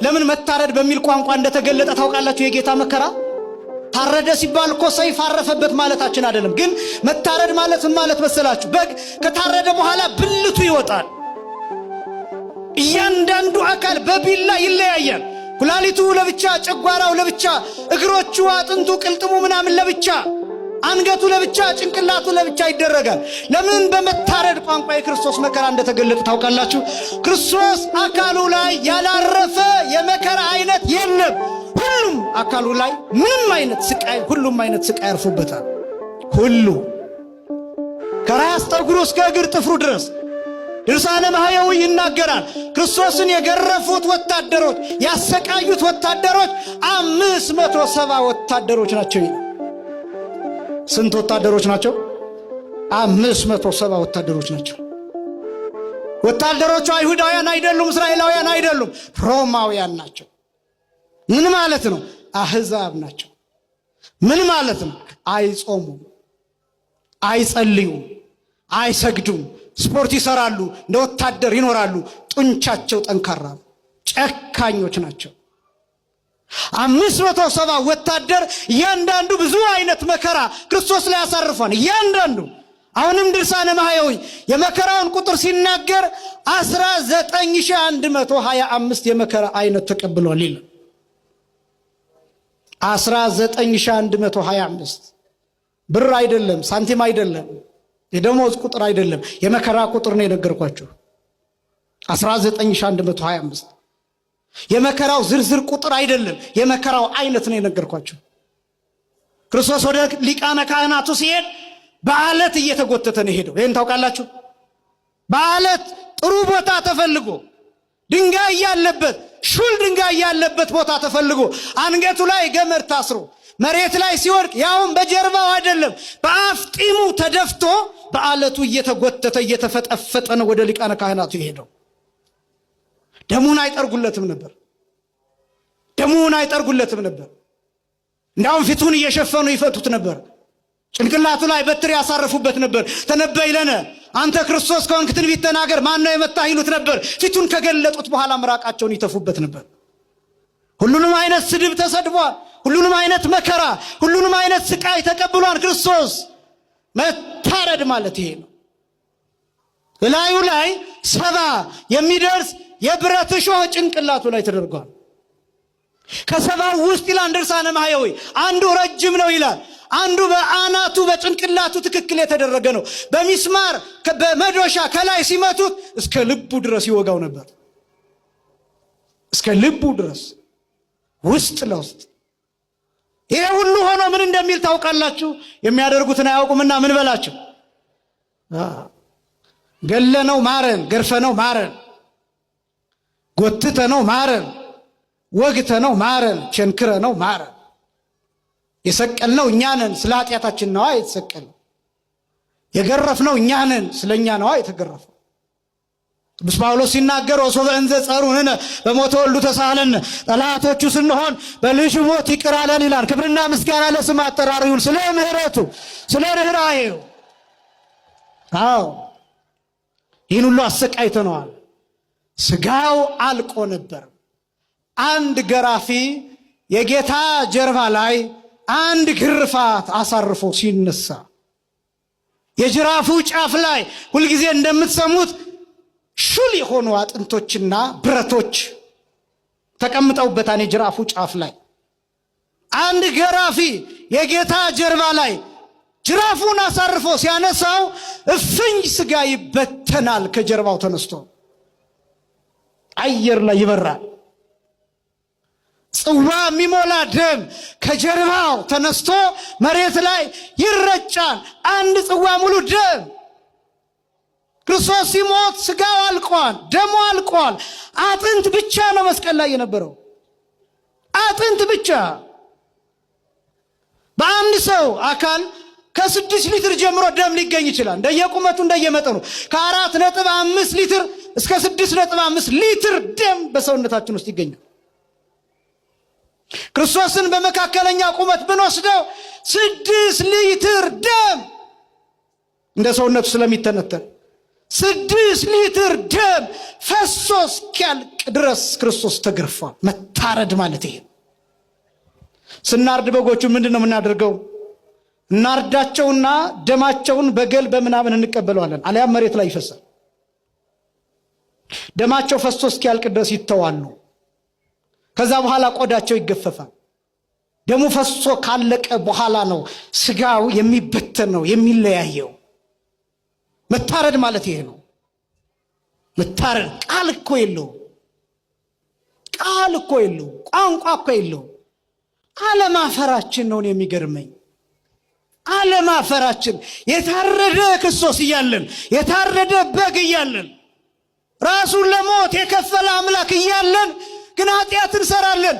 ለምን መታረድ በሚል ቋንቋ እንደተገለጠ ታውቃላችሁ? የጌታ መከራ ታረደ ሲባል እኮ ሰይፍ አረፈበት ማለታችን አይደለም። ግን መታረድ ማለት ምን ማለት መሰላችሁ? በግ ከታረደ በኋላ ብልቱ ይወጣል። እያንዳንዱ አካል በቢላ ይለያያል። ኩላሊቱ ለብቻ፣ ጨጓራው ለብቻ፣ እግሮቹ፣ አጥንቱ፣ ቅልጥሙ ምናምን ለብቻ፣ አንገቱ ለብቻ፣ ጭንቅላቱ ለብቻ ይደረጋል። ለምን? በመታረድ ቋንቋ የክርስቶስ መከራ እንደተገለጠ ታውቃላችሁ? ክርስቶስ አካሉ ላይ ያላረፈ የመከራ አይነት የለም። ሁሉም አካሉ ላይ ምንም አይነት ስቃይ፣ ሁሉም አይነት ስቃይ ያርፉበታል። ሁሉ ከራስ ጠጉሩ እስከ እግር ጥፍሩ ድረስ ድርሳነ ማህየዊ ይናገራል። ክርስቶስን የገረፉት ወታደሮች፣ ያሰቃዩት ወታደሮች 570 ወታደሮች ናቸው። ስንት ወታደሮች ናቸው? 570 ወታደሮች ናቸው። ወታደሮቹ አይሁዳውያን አይደሉም፣ እስራኤላውያን አይደሉም፣ ሮማውያን ናቸው። ምን ማለት ነው? አህዛብ ናቸው። ምን ማለት ነው? አይጾሙም፣ አይጸልዩም፣ አይሰግዱም፣ ስፖርት ይሰራሉ፣ እንደ ወታደር ይኖራሉ። ጡንቻቸው ጠንካራ፣ ጨካኞች ናቸው። 570 ወታደር እያንዳንዱ ብዙ አይነት መከራ ክርስቶስ ላይ ያሳርፏል። እያንዳንዱ አሁንም ድርሳነ ማህየዊ የመከራውን ቁጥር ሲናገር 19125 የመከራ አይነት ተቀብሏል ይላል። 19125 ብር አይደለም፣ ሳንቲም አይደለም፣ የደሞዝ ቁጥር አይደለም፣ የመከራ ቁጥር ነው የነገርኳችሁ። 19125 የመከራው ዝርዝር ቁጥር አይደለም፣ የመከራው አይነት ነው የነገርኳችሁ። ክርስቶስ ወደ ሊቃነ ካህናቱ ሲሄድ በአለት እየተጎተተ ነው ሄደው። ይሄን ታውቃላችሁ? በአለት ጥሩ ቦታ ተፈልጎ ድንጋይ ያለበት፣ ሹል ድንጋይ ያለበት ቦታ ተፈልጎ አንገቱ ላይ ገመድ ታስሮ መሬት ላይ ሲወድቅ ያውም በጀርባው አይደለም በአፍጢሙ ተደፍቶ በአለቱ እየተጎተተ እየተፈጠፈጠ ነው ወደ ሊቃነ ካህናቱ የሄደው። ደሙን አይጠርጉለትም ነበር። ደሙን አይጠርጉለትም ነበር። እንዳውም ፊቱን እየሸፈኑ ይፈቱት ነበር። ጭንቅላቱ ላይ በትር ያሳርፉበት ነበር። ተነበይ ለነ አንተ ክርስቶስ ከሆንክ ትንቢት ተናገር፣ ማን ነው የመታህ ይሉት ነበር። ፊቱን ከገለጡት በኋላ ምራቃቸውን ይተፉበት ነበር። ሁሉንም አይነት ስድብ ተሰድቧል። ሁሉንም አይነት መከራ፣ ሁሉንም አይነት ስቃይ ተቀብሏል ክርስቶስ። መታረድ ማለት ይሄ ነው። እላዩ ላይ 70 የሚደርስ የብረት እሾህ ጭንቅላቱ ላይ ተደርጓል። ከ70 ውስጥ ይላል ድርሳነ ማህየዊ አንዱ ረጅም ነው ይላል፣ አንዱ በአናቱ በጭንቅላቱ ትክክል የተደረገ ነው። በሚስማር በመዶሻ ከላይ ሲመቱት እስከ ልቡ ድረስ ይወጋው ነበር። እስከ ልቡ ድረስ ውስጥ ለውስጥ። ይሄ ሁሉ ሆኖ ምን እንደሚል ታውቃላችሁ? የሚያደርጉትን አያውቁምና ምን በላቸው? ገለነው ማረን፣ ገርፈነው ማረን፣ ጎትተነው ማረን፣ ወግተነው ማረን፣ ቸንክረነው ማረን። የሰቀልነው እኛ ነን፣ ስለ ኃጢአታችን ነዋ የተሰቀልነው። የገረፍነው እኛ ነን፣ ስለኛ ነዋ የተገረፈው። ቅዱስ ጳውሎስ ሲናገር ወሶበ እንዘ ጸሩንነ በሞተ ወልዱ ተሳሃለነ፣ ጠላቶቹ ስንሆን በልጁ ሞት ይቅር አለን ይላል። ክብርና ምስጋና ለስሙ አጠራሩ ይሁን፣ ስለ ምሕረቱ ስለ ርኅራኄው። አዎ ይህን ሁሉ አሰቃይተነዋል። ስጋው አልቆ ነበር። አንድ ገራፊ የጌታ ጀርባ ላይ አንድ ግርፋት አሳርፎ ሲነሳ የጅራፉ ጫፍ ላይ ሁልጊዜ እንደምትሰሙት ሹል የሆኑ አጥንቶችና ብረቶች ተቀምጠውበታል። የጅራፉ ጫፍ ላይ አንድ ገራፊ የጌታ ጀርባ ላይ ጅራፉን አሳርፎ ሲያነሳው እፍኝ ስጋ ይበተናል። ከጀርባው ተነስቶ አየር ላይ ይበራል። ጽዋ የሚሞላ ደም ከጀርባው ተነስቶ መሬት ላይ ይረጫል። አንድ ጽዋ ሙሉ ደም። ክርስቶስ ሲሞት ስጋው አልቋል፣ ደሙ አልቋል። አጥንት ብቻ ነው መስቀል ላይ የነበረው፣ አጥንት ብቻ። በአንድ ሰው አካል ከ6 ሊትር ጀምሮ ደም ሊገኝ ይችላል፣ እንደየቁመቱ እንደየመጠኑ። ከ4.5 ሊትር እስከ 6.5 ሊትር ደም በሰውነታችን ውስጥ ይገኛል። ክርስቶስን በመካከለኛ ቁመት ብንወስደው 6 ሊትር ደም እንደ ሰውነቱ ስለሚተነተን 6 ሊትር ደም ፈሶ እስኪያልቅ ድረስ ክርስቶስ ተገርፏል። መታረድ ማለት ይሄ። ስናርድ በጎቹ ምንድነው የምናደርገው? እናርዳቸውና ደማቸውን በገል በምናምን እንቀበለዋለን፣ አልያም መሬት ላይ ይፈሳል። ደማቸው ፈሶ እስኪያልቅ ድረስ ይተዋሉ። ከዛ በኋላ ቆዳቸው ይገፈፋል። ደሙ ፈሶ ካለቀ በኋላ ነው ስጋው የሚበተን ነው የሚለያየው። መታረድ ማለት ይሄ ነው። መታረድ ቃል እኮ የለው፣ ቃል እኮ የለው፣ ቋንቋ እኮ የለው። አለማፈራችን ነው የሚገርመኝ። አለማፈራችን የታረደ ክርስቶስ እያለን፣ የታረደ በግ እያለን፣ ራሱን ለሞት የከፈለ አምላክ እያለን ግን ኃጢአት እንሰራለን።